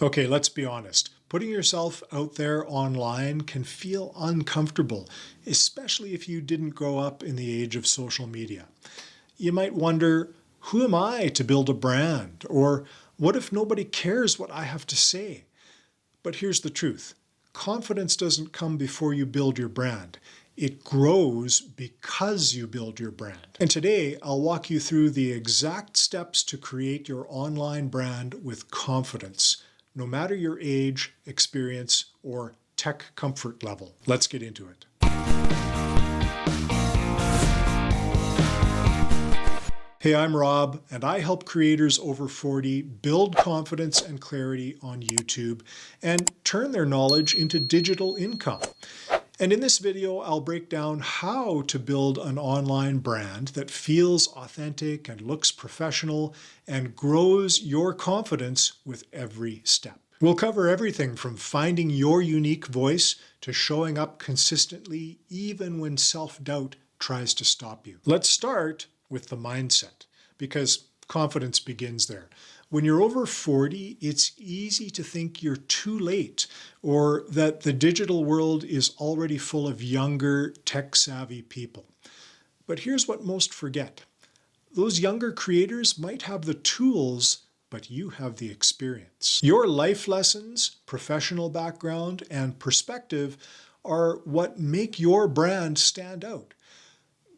Okay, let's be honest. Putting yourself out there online can feel uncomfortable, especially if you didn't grow up in the age of social media. You might wonder, who am I to build a brand? Or what if nobody cares what I have to say? But here's the truth. Confidence doesn't come before you build your brand. It grows because you build your brand. And today, I'll walk you through the exact steps to create your online brand with confidence, no matter your age, experience, or tech comfort level. Let's get into it. Hey, I'm Rob, and I help creators over 40 build confidence and clarity on YouTube and turn their knowledge into digital income. And in this video, I'll break down how to build an online brand that feels authentic and looks professional and grows your confidence with every step. We'll cover everything from finding your unique voice to showing up consistently even when self-doubt tries to stop you. Let's start with the mindset, because confidence begins there. When you're over 40, it's easy to think you're too late or that the digital world is already full of younger, tech-savvy people. But here's what most forget. Those younger creators might have the tools, but you have the experience. Your life lessons, professional background, and perspective are what make your brand stand out.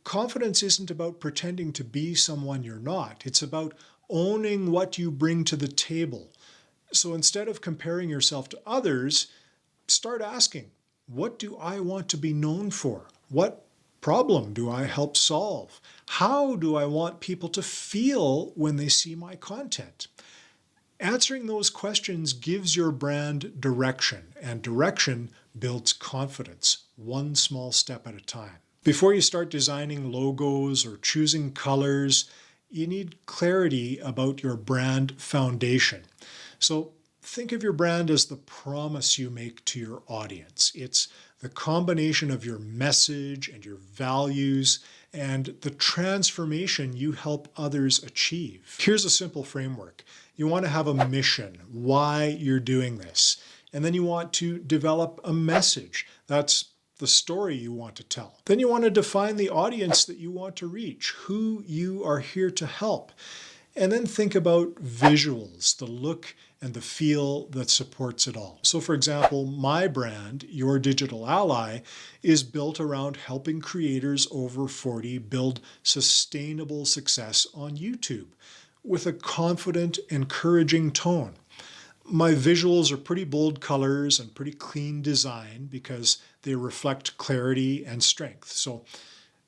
Confidence isn't about pretending to be someone you're not. It's about owning what you bring to the table. So instead of comparing yourself to others, start asking, what do I want to be known for? What problem do I help solve? How do I want people to feel when they see my content? Answering those questions gives your brand direction, and direction builds confidence, one small step at a time. Before you start designing logos or choosing colors, you need clarity about your brand foundation. So think of your brand as the promise you make to your audience. It's the combination of your message and your values and the transformation you help others achieve. Here's a simple framework. You want to have a mission, why you're doing this. And then you want to develop a message. That's the story you want to tell. Then you want to define the audience that you want to reach, who you are here to help. And then think about visuals, the look and the feel that supports it all. So for example, my brand, Your Digital Ally, is built around helping creators over 40 build sustainable success on YouTube with a confident, encouraging tone. My visuals are pretty bold colors and pretty clean design because they reflect clarity and strength. So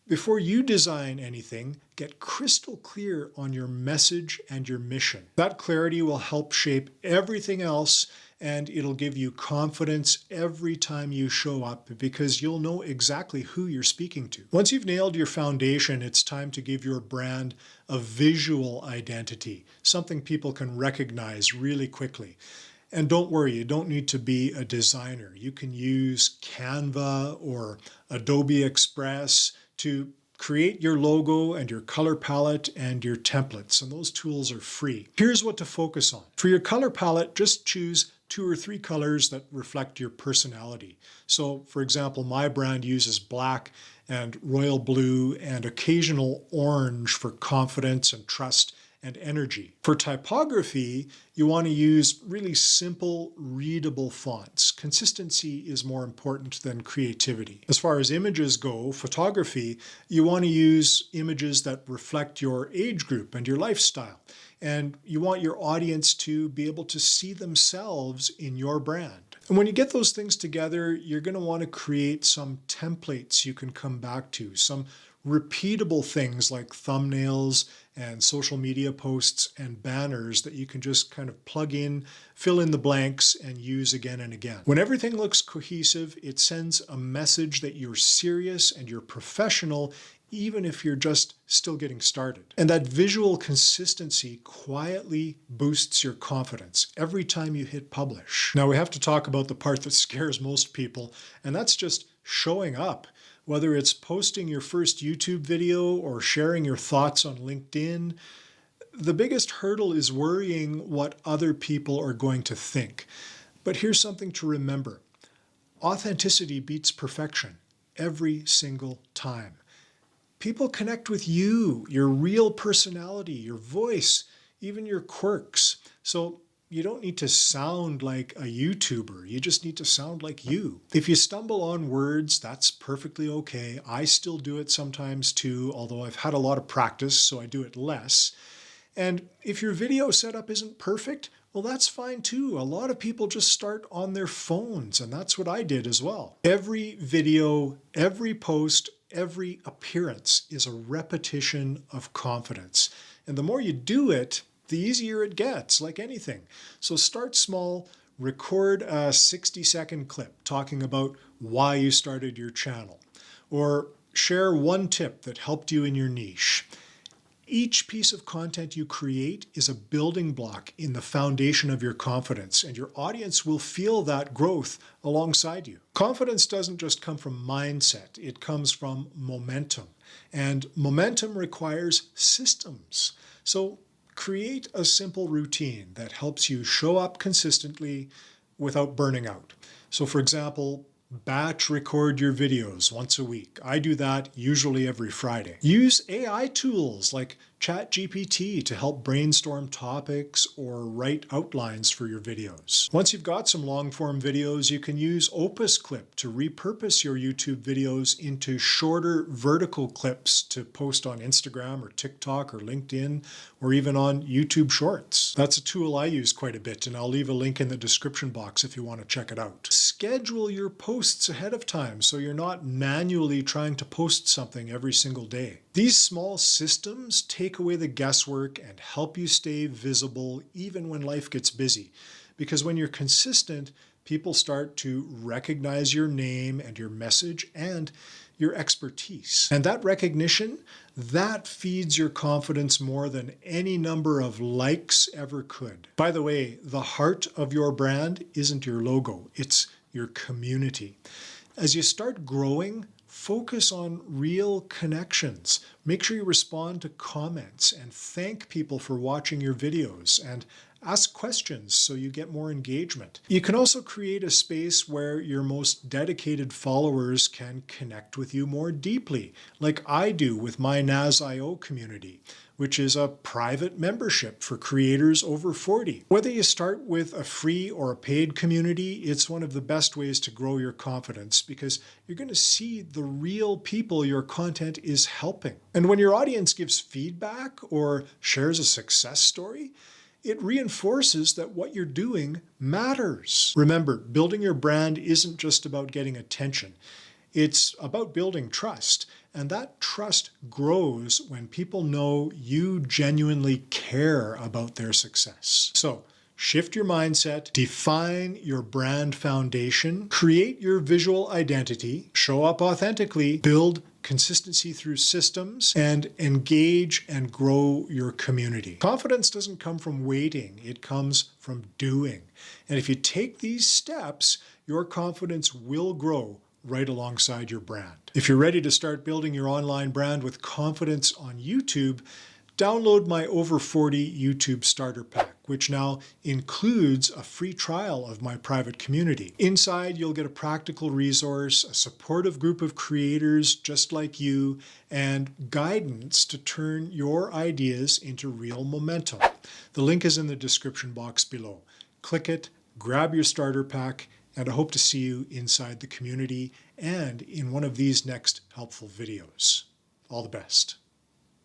before you design anything, get crystal clear on your message and your mission. That clarity will help shape everything else, and it'll give you confidence every time you show up because you'll know exactly who you're speaking to. Once you've nailed your foundation, it's time to give your brand a visual identity, something people can recognize really quickly. And don't worry, you don't need to be a designer. You can use Canva or Adobe Express to create your logo and your color palette and your templates, and those tools are free. Here's what to focus on. For your color palette, just choose 2 or 3 colors that reflect your personality. So for example, my brand uses black and royal blue and occasional orange for confidence and trust and energy. For typography, you want to use really simple, readable fonts. Consistency is more important than creativity. As far as images go, photography, you want to use images that reflect your age group and your lifestyle. And you want your audience to be able to see themselves in your brand. And when you get those things together, you're going to want to create some templates you can come back to, some repeatable things like thumbnails and social media posts and banners that you can just kind of plug in, fill in the blanks, and use again and again. When everything looks cohesive, it sends a message that you're serious and you're professional, even if you're just still getting started. And that visual consistency quietly boosts your confidence every time you hit publish. Now we have to talk about the part that scares most people, and that's just showing up. Whether it's posting your first YouTube video or sharing your thoughts on LinkedIn, The biggest hurdle is worrying what other people are going to think. But here's something to remember. Authenticity beats perfection every single time. People connect with you, your real personality, your voice, even your quirks. So you don't need to sound like a YouTuber. You just need to sound like you. If you stumble on words, that's perfectly okay. I still do it sometimes too, although I've had a lot of practice, so I do it less. And if your video setup isn't perfect, well, that's fine too. A lot of people just start on their phones, and that's what I did as well. Every video, every post, every appearance is a repetition of confidence. And the more you do it, the easier it gets, like anything. So start small, record a 60-second clip talking about why you started your channel, or share one tip that helped you in your niche. Each piece of content you create is a building block in the foundation of your confidence, and your audience will feel that growth alongside you. Confidence doesn't just come from mindset, it comes from momentum. And momentum requires systems. So create a simple routine that helps you show up consistently without burning out. So for example, batch record your videos once a week. I do that usually every Friday. Use AI tools like ChatGPT to help brainstorm topics or write outlines for your videos. Once you've got some long-form videos, you can use Opus Clip to repurpose your YouTube videos into shorter vertical clips to post on Instagram or TikTok or LinkedIn or even on YouTube Shorts. That's a tool I use quite a bit, and I'll leave a link in the description box if you want to check it out. Schedule your posts ahead of time so you're not manually trying to post something every single day. These small systems take away the guesswork and help you stay visible even when life gets busy. Because when you're consistent, people start to recognize your name and your message and your expertise. And that recognition, that feeds your confidence more than any number of likes ever could. By the way, the heart of your brand isn't your logo, it's your community. As you start growing, focus on real connections. Make sure you respond to comments and thank people for watching your videos and ask questions so you get more engagement. You can also create a space where your most dedicated followers can connect with you more deeply, like I do with my NAS.io community, which is a private membership for creators over 40. Whether you start with a free or a paid community, it's one of the best ways to grow your confidence because you're going to see the real people your content is helping. And when your audience gives feedback or shares a success story, it reinforces that what you're doing matters. Remember, building your brand isn't just about getting attention. It's about building trust. And that trust grows when people know you genuinely care about their success. So, shift your mindset, define your brand foundation, create your visual identity, show up authentically, build consistency through systems, and engage and grow your community. Confidence doesn't come from waiting, it comes from doing. And if you take these steps, your confidence will grow right alongside your brand. If you're ready to start building your online brand with confidence on YouTube, download my Over 40 YouTube Starter Pack, which now includes a free trial of my private community. Inside, you'll get a practical resource, a supportive group of creators just like you, and guidance to turn your ideas into real momentum. The link is in the description box below. Click it, grab your starter pack, and I hope to see you inside the community and in one of these next helpful videos. All the best.